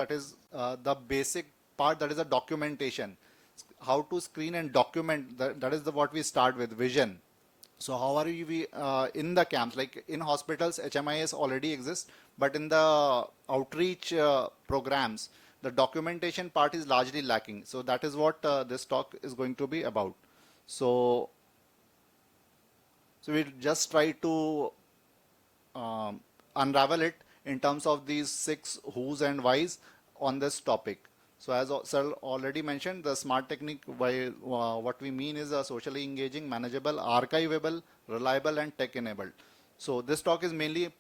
that is the basic part, that is the documentation. How to screen and document, that is what we start with, vision. So how are we in the camps? Like in hospitals, HMIS already exists, but in the outreach programs, the documentation part is largely lacking. So that is what this talk is going to be about. So we'll just try to unravel it in terms of these 6 who's and why's on this topic. So as Sir already mentioned, the SMART technique, by what we mean is a socially engaging, manageable, archivable, reliable, and tech-enabled. So this talk is mainly,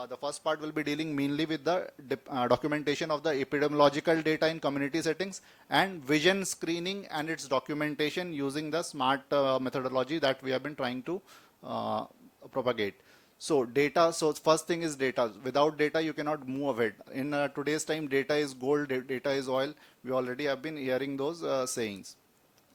the first part will be dealing mainly with the documentation of the epidemiological data in community settings and vision screening and its documentation using the SMART methodology that we have been trying to propagate. So data, so first thing is data. Without data, you cannot move ahead. In today's time, data is gold, data is oil. We already have been hearing those sayings.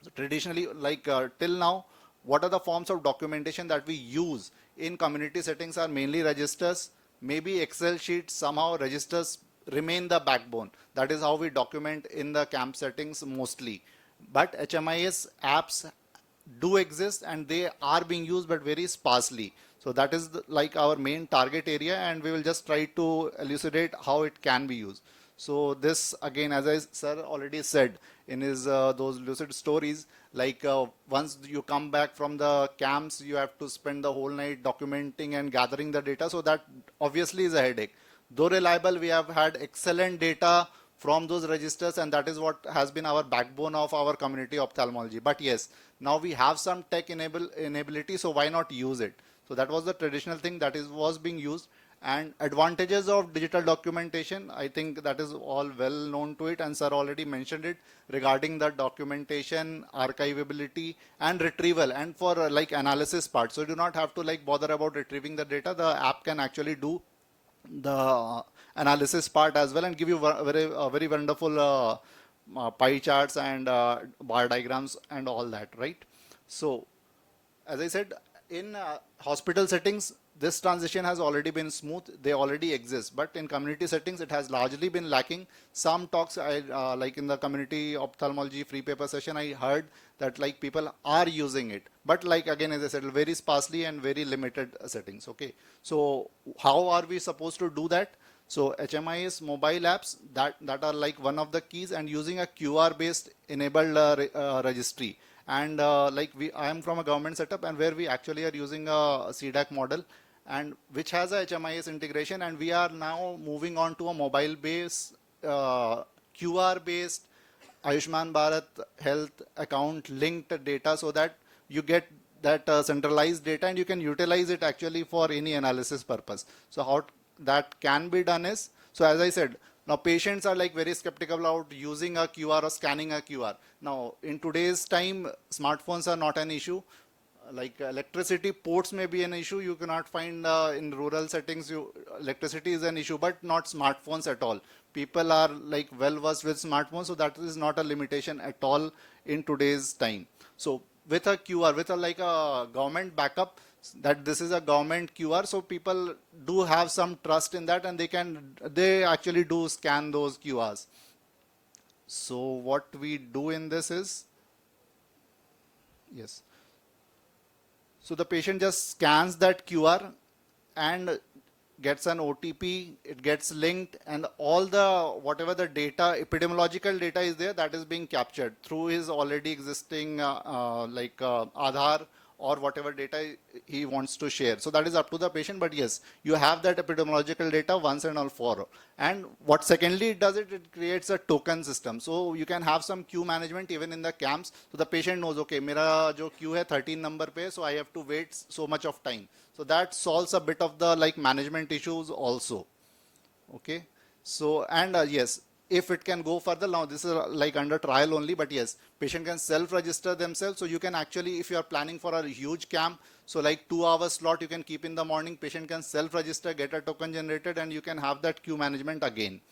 So traditionally, like till now, what are the forms of documentation that we use in community settings are mainly registers, maybe Excel sheets, somehow registers remain the backbone. That is how we document in the camp settings mostly. But HMIS apps do exist and they are being used, but very sparsely. So that is like our main target area, and we will just try to elucidate how it can be used. So this again, as I sir already said in his those lucid stories, like once you come back from the camps, you have to spend the whole night documenting and gathering the data. So that obviously is a headache. Though reliable, we have had excellent data from those registers, and that is what has been our backbone of our community ophthalmology. But yes, now we have some tech enability, so why not use it? So that was the traditional thing that was being used. And advantages of digital documentation, I think that is all well known to it, and sir already mentioned it regarding the documentation, archivability, and retrieval, and for like analysis part. So you do not have to like bother about retrieving the data. The app can actually do the analysis part as well and give you very wonderful pie charts and bar diagrams and all that, right? So as I said, in hospital settings, this transition has already been smooth. They already exist, but in community settings, it has largely been lacking. Some talks, like in the community ophthalmology free paper session, I heard that like people are using it, but like again, as I said, very sparsely and very limited settings. Okay, so how are we supposed to do that? So HMIS mobile apps that are like one of the keys, and using a QR based enabled registry. And like I am from a government setup, and where we actually are using a CDAC model, and which has a HMIS integration, and we are now moving on to a mobile based QR based Ayushman Bharat health account linked data, so that you get that centralized data and you can utilize it actually for any analysis purpose. So how that can be done is, so as I said, now patients are like very skeptical about using a QR or scanning a QR. Now in today's time, smartphones are not an issue. Like electricity ports may be an issue. You cannot find in rural settings, electricity is an issue, but not smartphones at all. People are like well versed with smartphones, so that is not a limitation at all in today's time. So with a QR, with a like a government backup, that this is a government QR, so people do have some trust in that, and they actually do scan those QRs. So what we do in this is, yes. So the patient just scans that QR and gets an OTP, it gets linked, and all the whatever the data, epidemiological data is there, that is being captured through his already existing Aadhaar or whatever data he wants to share. So that is up to the patient, but yes, you have that epidemiological data once and all for all. And what secondly it does, it creates a token system. So you can have some queue management even in the camps. So the patient knows, okay, mera jo queue hai 13 number pe, so I have to wait so much of time. So that solves a bit of the like management issues also. Okay. So, and yes, if it can go further, now this is like under trial only, but yes, patient can self-register themselves. So you can actually, if you are planning for a huge camp, so like 2 hour slot you can keep in the morning, patient can self-register, get a token generated, and you can have that queue management again,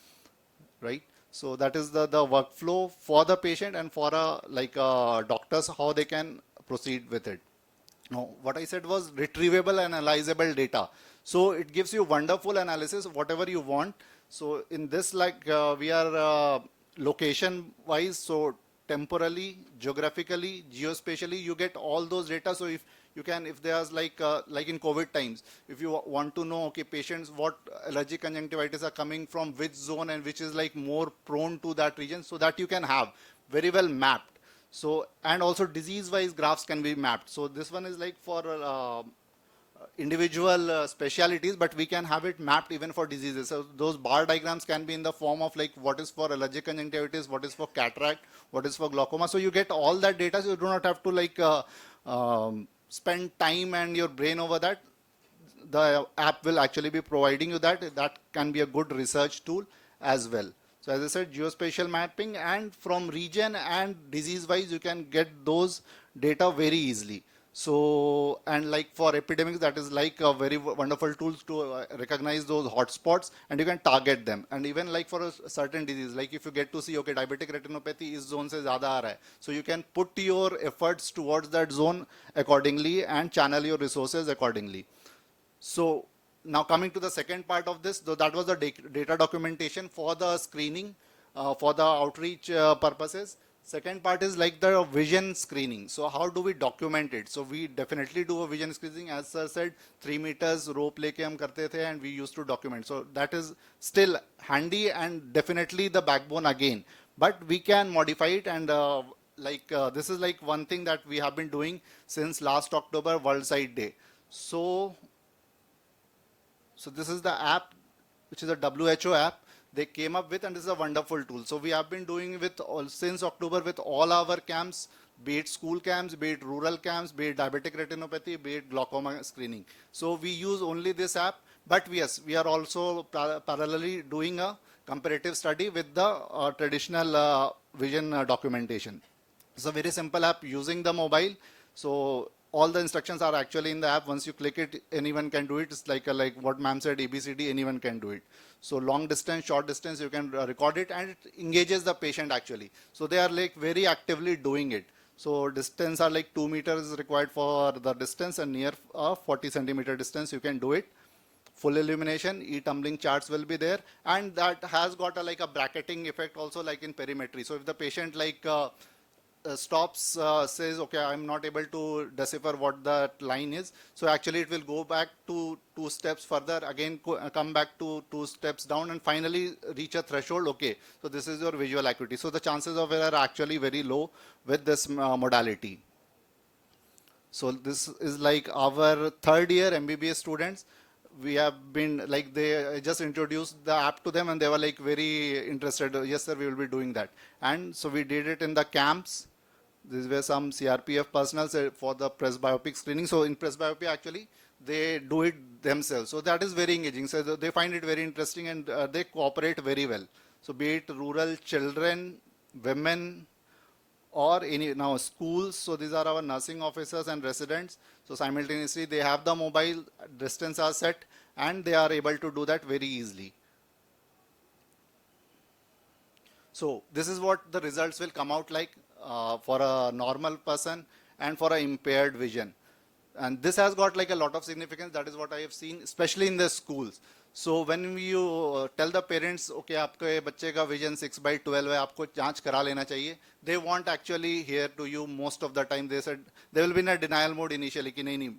right? So that is the workflow for the patient and for doctors, how they can proceed with it. Now, what I said was retrievable and analyzable data. So it gives you wonderful analysis of whatever you want. So in this, like we are location wise, so temporally, geographically, geospatially, you get all those data. So if you can, if there's like in COVID times, if you want to know, okay, patients, what allergic conjunctivitis are coming from which zone and which is like more prone to that region, so that you can have very well mapped. So, and also disease wise graphs can be mapped. So this one is like for individual specialities, but we can have it mapped even for diseases. So those bar diagrams can be in the form of like what is for allergic conjunctivitis, what is for cataract, what is for glaucoma. So you get all that data, so you do not have to like spend time and your brain over that. The app will actually be providing you that. That can be a good research tool as well. So as I said, geospatial mapping, and from region and disease wise, you can get those data very easily. So, and like for epidemics, that is like a very wonderful tools to recognize those hotspots, and you can target them. And even like for a certain disease, like if you get to see, okay, diabetic retinopathy is zone se zyada aa raha hai. So you can put your efforts towards that zone accordingly and channel your resources accordingly. So now coming to the second part of this, that was the data documentation for the screening, for the outreach purposes. Second part is like the vision screening. So how do we document it? So we definitely do a vision screening. As sir said, 3 meters rope leke hum karte the, and we used to document. So that is still handy and definitely the backbone again. But we can modify it, and this is like one thing that we have been doing since last October, World Sight Day. So this is the app, which is a WHO app they came up with, and this is a wonderful tool. So we have been doing with since October with all our camps, be it school camps, be it rural camps, be it diabetic retinopathy, be it glaucoma screening. So we use only this app, but yes, we are also parallelly doing a comparative study with the traditional vision documentation. It's a very simple app using the mobile. So all the instructions are actually in the app. Once you click it, anyone can do it. It's like what ma'am said, ABCD, anyone can do it. So long distance, short distance, you can record it, and it engages the patient actually. So they are like very actively doing it. So distance are like 2 meters required for the distance, and near 40 centimeter distance you can do it. Full illumination, e-tumbling charts will be there, and that has got like a bracketing effect also, like in perimetry. So if the patient stops, says, okay, I'm not able to decipher what that line is, so actually it will go back to 2 steps further, again come back to 2 steps down, and finally reach a threshold. Okay, so this is your visual acuity. So the chances of error are actually very low with this modality. So this is like our third year MBBS students. We have been like, they just introduced the app to them and they were like very interested. Yes sir, we will be doing that. And so we did it in the camps. These were some CRPF personnel for the presbyopic screening. So in presbyopia, actually, they do it themselves. So that is very engaging. So they find it very interesting, and they cooperate very well. So be it rural children, women, or any now schools. So these are our nursing officers and residents. So simultaneously, they have the mobile, distance are set, and they are able to do that very easily. So this is what the results will come out like for a normal person and for an impaired vision. And this has got like a lot of significance. That is what I have seen, especially in the schools. So when you tell the parents, okay, आपके बच्चे का vision 6/12 है, आपको जांच करा लेना चाहिए. They want actually hear to you most of the time. They said they will be in a denial mode initially कि नहीं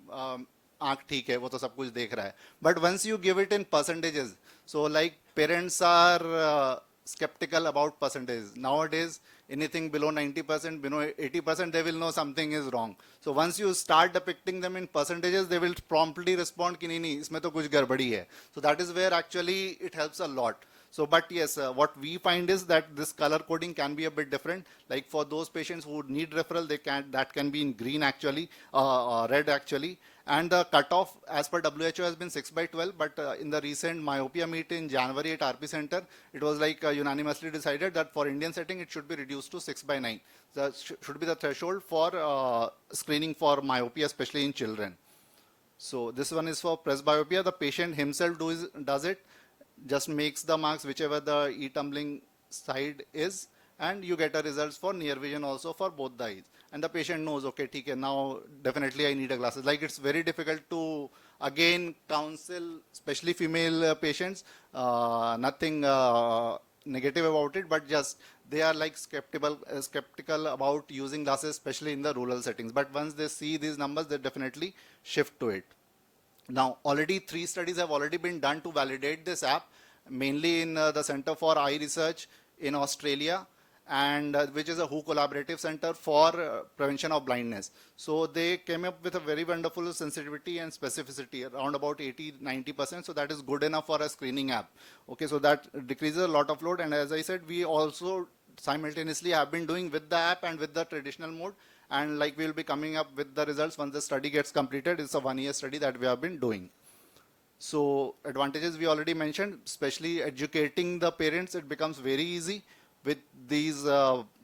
आँख ठीक है, वो तो सब कुछ देख रहा है. But once you give it in percentages, so like parents are skeptical about percentages. Nowadays, anything below 90%, below 80%, they will know something is wrong. So once you start depicting them in percentages, they will promptly respond कि नहीं इसमें तो कुछ गड़बड़ी है. So that is where actually it helps a lot. So, but yes, what we find is that this color coding can be a bit different. Like for those patients who need referral, that can be in green actually, red actually. And the cutoff as per WHO has been 6/12, but in the recent myopia meet in January at RP Center, it was like unanimously decided that for Indian setting, it should be reduced to 6/9. That should be the threshold for screening for myopia, especially in children. So this one is for presbyopia. The patient himself does it, just makes the marks whichever the e-tumbling side is, and you get a results for near vision also for both the eyes. And the patient knows, okay, okay, now definitely I need a glasses. Like it's very difficult to again counsel, especially female patients, nothing negative about it, but just they are like skeptical about using glasses, especially in the rural settings. But once they see these numbers, they definitely shift to it. Now, already 3 studies have already been done to validate this app, mainly in the Center for Eye Research in Australia, and which is a WHO collaborative center for prevention of blindness. So they came up with a very wonderful sensitivity and specificity, around about 80-90%. So that is good enough for a screening app. Okay, so that decreases a lot of load. And as I said, we also simultaneously have been doing with the app and with the traditional mode, and like we'll be coming up with the results once the study gets completed. It's a 1-year study that we have been doing. So advantages we already mentioned, especially educating the parents, it becomes very easy with these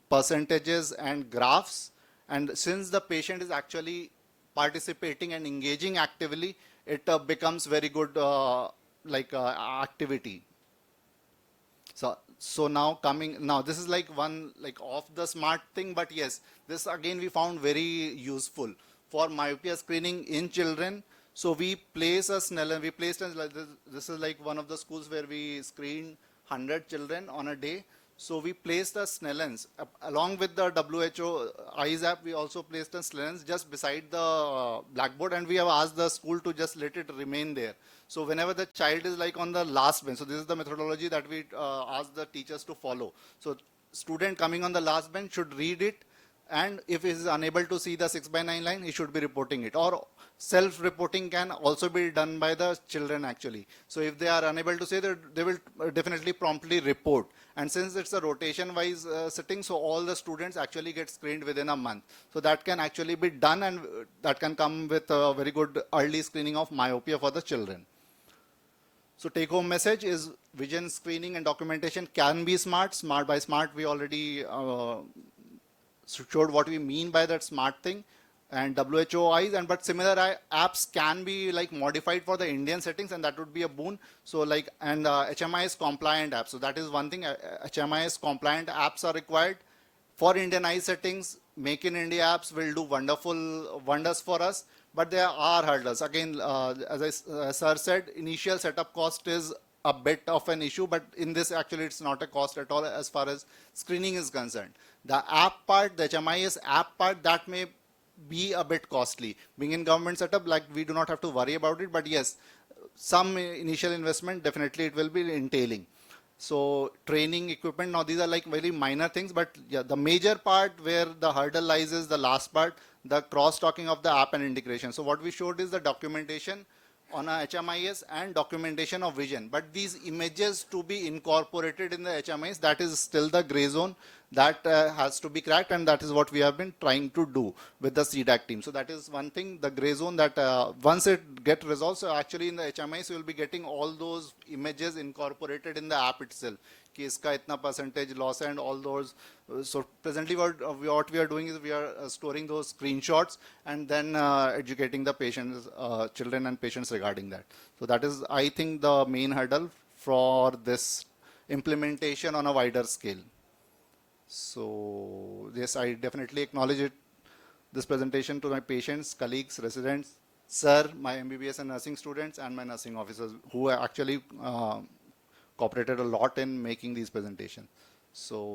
percentages and graphs. And since the patient is actually participating and engaging actively, it becomes very good activity. So now this is like one like off the smart thing, but yes, this again we found very useful for myopia screening in children. So we place a Snellen, we placed a, this is like one of the schools where we screen 100 children on a day. So we placed a Snellens along with the WHO Eyes app. We also placed a Snellens just beside the blackboard, and we have asked the school to just let it remain there. So whenever the child is like on the last bench, so this is the methodology that we ask the teachers to follow. So student coming on the last bench should read it, and if he is unable to see the 6:9 line, he should be reporting it. Or self-reporting can also be done by the children actually. So if they are unable to say that, they will definitely promptly report. And since it's a rotation-wise sitting, so all the students actually get screened within a month. So that can actually be done, and that can come with a very good early screening of myopia for the children. So take-home message is vision screening and documentation can be smart. Smart by smart, we already showed what we mean by that smart thing, and WHO eyes, and but similar apps can be like modified for the Indian settings, and that would be a boon. So like, and HMIS compliant apps. So that is one thing. HMIS compliant apps are required for Indian eye settings. Make in India apps will do wonderful wonders for us, but there are hurdles. Again, as Sir said, initial setup cost is a bit of an issue, but in this actually it's not a cost at all as far as screening is concerned. The app part, the HMIS app part, that may be a bit costly. Being in government setup, like we do not have to worry about it, but yes, some initial investment definitely it will be entailing. So training equipment, now these are like very minor things, but yeah, the major part where the hurdle lies is the last part, the cross-talking of the app and integration. So what we showed is the documentation on a HMIS and documentation of vision. But these images to be incorporated in the HMIS, that is still the gray zone that has to be cracked, and that is what we have been trying to do with the CDAC team. So that is one thing, the gray zone that once it get resolved, so actually in the HMIS you will be getting all those images incorporated in the app itself. कि इसका इतना percentage loss and all those. So presently what we are doing is we are storing those screenshots and then educating the patients, children and patients regarding that. So that is, I think, the main hurdle for this implementation on a wider scale. So yes, I definitely acknowledge it, this presentation to my patients, colleagues, residents, sir, my MBBS and nursing students, and my nursing officers who actually cooperated a lot in making these presentations. So